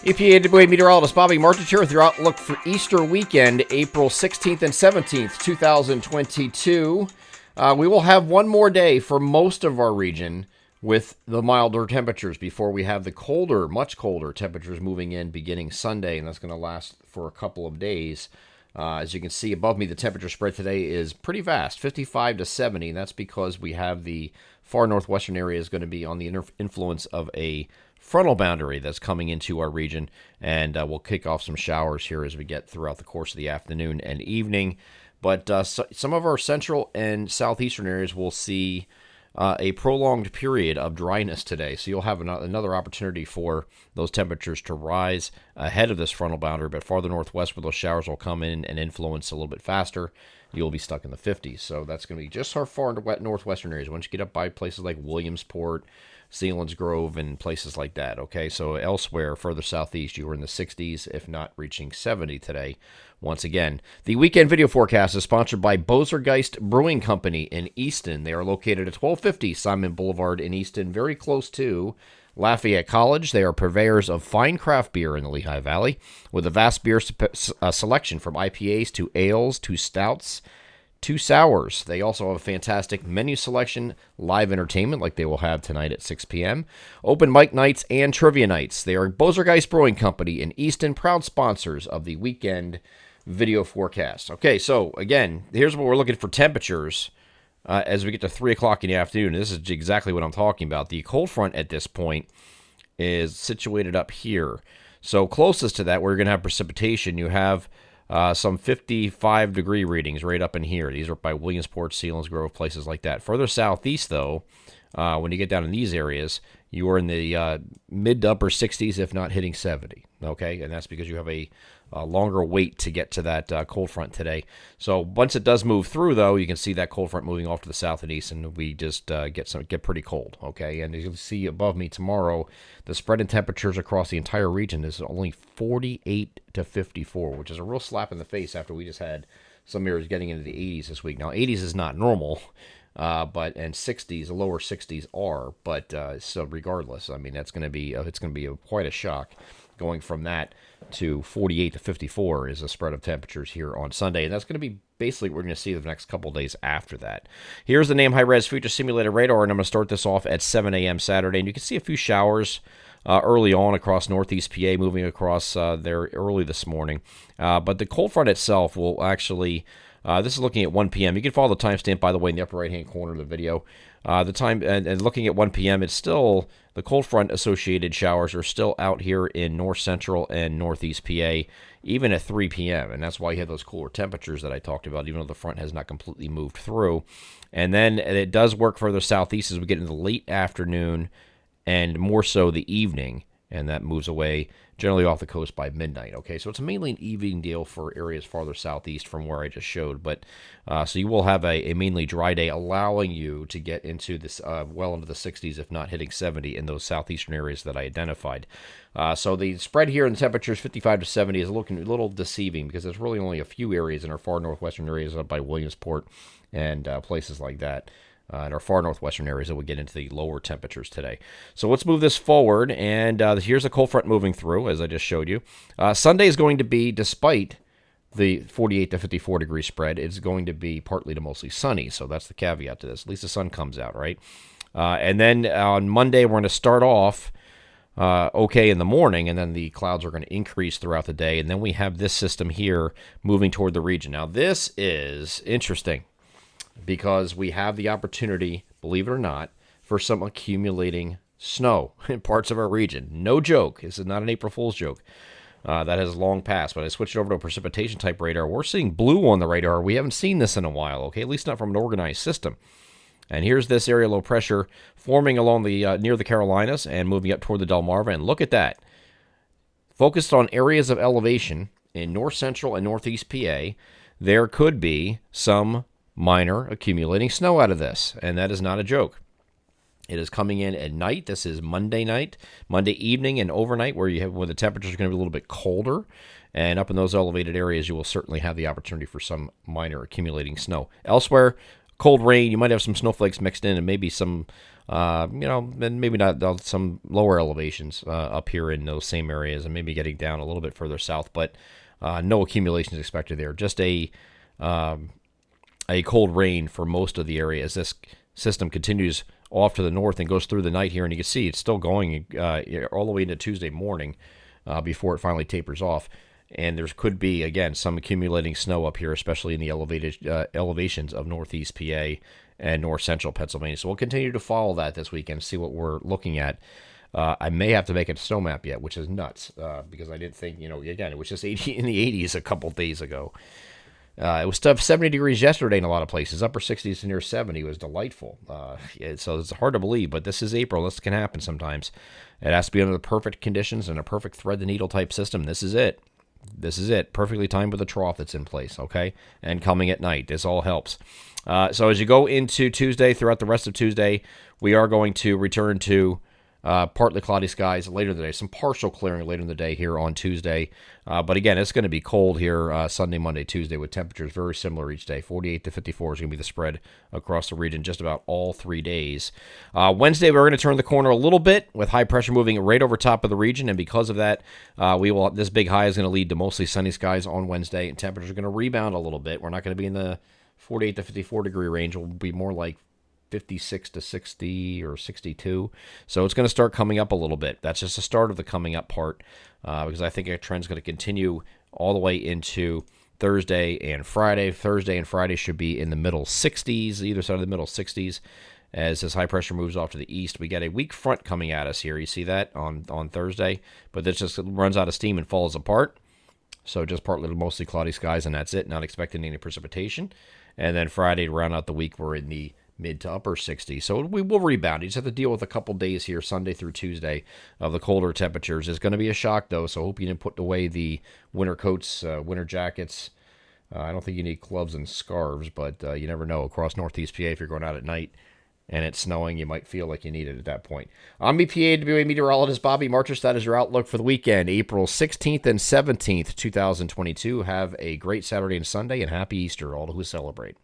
EPA meteorologist Bobby Martich here with your outlook for Easter weekend, April 16th and 17th, 2022. We will have one more day for most of our region with the milder temperatures before we have the colder, much colder temperatures moving in beginning Sunday, and that's going to last for a couple of days. As you can see above me, the temperature spread today is pretty vast, 55 to 70, and that's because we have the far northwestern area is going to be on the influence of a frontal boundary that's coming into our region, and we'll kick off some showers here as we get throughout the course of the afternoon and evening. But some of our central and southeastern areas will see a prolonged period of dryness today, so you'll have another opportunity for those temperatures to rise ahead of this frontal boundary, but farther northwest where those showers will come in and influence a little bit faster, you'll be stuck in the 50s. So that's going to be just our far northwestern areas. Once you get up by places like Williamsport, Selinsgrove, and places like that, okay? So elsewhere, further southeast, you were in the 60s, if not reaching 70 today. Once again, the weekend video forecast is sponsored by Bosergeist Brewing Company in Easton. They are located at 1250 Simon Boulevard in Easton, very close to Lafayette College. They are purveyors of fine craft beer in the Lehigh Valley, with a vast beer selection from IPAs to ales to stouts to sours. They also have a fantastic menu selection, live entertainment like they will have tonight at 6 p.m., open mic nights, and trivia nights. They are Bosergeist Brewing Company in Easton, proud sponsors of the weekend video forecast. Okay, so again, here's what we're looking for temperatures as we get to 3 o'clock in the afternoon. This is exactly what I'm talking about. The cold front at this point is situated up here. So closest to that, we're going to have precipitation. You have some 55-degree readings right up in here. These are by Williamsport, Selinsgrove, places like that. Further southeast, though, when you get down in these areas, you are in the mid to upper 60s, if not hitting 70. Okay, and that's because you have a longer wait to get to that cold front today. So once it does move through, though, you can see that cold front moving off to the south and east, and we just get pretty cold. Okay, and as you'll see above me tomorrow, the spread in temperatures across the entire region is only 48 to 54, which is a real slap in the face after we just had some areas getting into the 80s this week. Now, 80s is not normal. And 60s, the lower 60s are, but so regardless, I mean that's going to be quite a shock going from that to 48 to 54 is a spread of temperatures here on Sunday, and that's going to be basically what we're going to see the next couple days after that. Here's the NAM high-res future simulated radar, and I'm going to start this off at 7 a.m. Saturday, and you can see a few showers early on across northeast PA, moving across there early this morning, but the cold front itself will actually. This is looking at 1 p.m. You can follow the timestamp, by the way, in the upper right-hand corner of the video. The time and looking at 1 p.m., it's still the cold front associated showers are still out here in north central and northeast PA, even at 3 p.m. And that's why you have those cooler temperatures that I talked about, even though the front has not completely moved through. And then it does work further southeast as we get into the late afternoon and more so the evening, and that moves away generally off the coast by midnight. Okay, so it's mainly an evening deal for areas farther southeast from where I just showed. But so you will have a mainly dry day, allowing you to get into this well into the 60s, if not hitting 70 in those southeastern areas that I identified. So the spread here in the temperatures 55 to 70 is looking a little deceiving because there's really only a few areas in our far northwestern areas up by Williamsport and places like that. In our far northwestern areas that will get into the lower temperatures today. So let's move this forward, and here's a cold front moving through, as I just showed you. Sunday is going to be, despite the 48 to 54 degree spread, it's going to be partly to mostly sunny, so that's the caveat to this. At least the sun comes out, right? And then on Monday, we're going to start off okay in the morning, and then the clouds are going to increase throughout the day, and then we have this system here moving toward the region. Now, this is interesting, because we have the opportunity, believe it or not, for some accumulating snow in parts of our region. No joke. This is not an April Fool's joke. That has long passed, but I switched over to a precipitation-type radar. We're seeing blue on the radar. We haven't seen this in a while, okay? At least not from an organized system. And here's this area low pressure forming along the near the Carolinas and moving up toward the Delmarva. And look at that. Focused on areas of elevation in north central and northeast PA, there could be some minor accumulating snow out of this, and that is not a joke. It is coming in at night. This is Monday night, Monday evening, and overnight, where the temperatures are going to be a little bit colder. And up in those elevated areas, you will certainly have the opportunity for some minor accumulating snow. Elsewhere, cold rain. You might have some snowflakes mixed in, and maybe some, and maybe not some lower elevations up here in those same areas, and maybe getting down a little bit further south. But no accumulations expected there. Just a cold rain for most of the area as this system continues off to the north and goes through the night here, and you can see it's still going all the way into Tuesday morning before it finally tapers off. And there could be, again, some accumulating snow up here, especially in the elevated elevations of northeast PA and north central Pennsylvania. So we'll continue to follow that this weekend, see what we're looking at. I may have to make a snow map yet, which is nuts, because I didn't think, again, it was just 80 in the 80s a couple days ago. It was 70 degrees yesterday in a lot of places. Upper 60s to near 70 was delightful. So it's hard to believe, but this is April. This can happen sometimes. It has to be under the perfect conditions and a perfect thread-the-needle type system. This is it. This is it. Perfectly timed with the trough that's in place, okay? And coming at night. This all helps. So as you go into Tuesday, throughout the rest of Tuesday, we are going to return to partly cloudy skies later in the day. Some partial clearing later in the day here on Tuesday. But again, it's going to be cold here Sunday, Monday, Tuesday with temperatures very similar each day. 48 to 54 is going to be the spread across the region just about all 3 days. Wednesday, we're going to turn the corner a little bit with high pressure moving right over top of the region. And because of that, this big high is going to lead to mostly sunny skies on Wednesday. And temperatures are going to rebound a little bit. We're not going to be in the 48 to 54 degree range. We'll be more like 56 to 60 or 62. So it's going to start coming up a little bit. That's just the start of the coming up part because I think a trend's going to continue all the way into Thursday and Friday. Thursday and Friday should be in the middle 60s, either side of the middle 60s. As this high pressure moves off to the east, we get a weak front coming at us here. You see that on Thursday, but this just runs out of steam and falls apart. So just partly to mostly cloudy skies, and that's it. Not expecting any precipitation. And then Friday, to round out the week, we're in the mid to upper 60s. So we will rebound. You just have to deal with a couple days here, Sunday through Tuesday, of the colder temperatures. It's going to be a shock, though, so I hope you didn't put away the winter coats, winter jackets. I don't think you need gloves and scarves, but you never know. Across northeast PA, if you're going out at night and it's snowing, you might feel like you need it at that point. I'm EPA WA meteorologist Bobby Marchis. That is your outlook for the weekend, April 16th and 17th, 2022. Have a great Saturday and Sunday, and happy Easter, all who celebrate.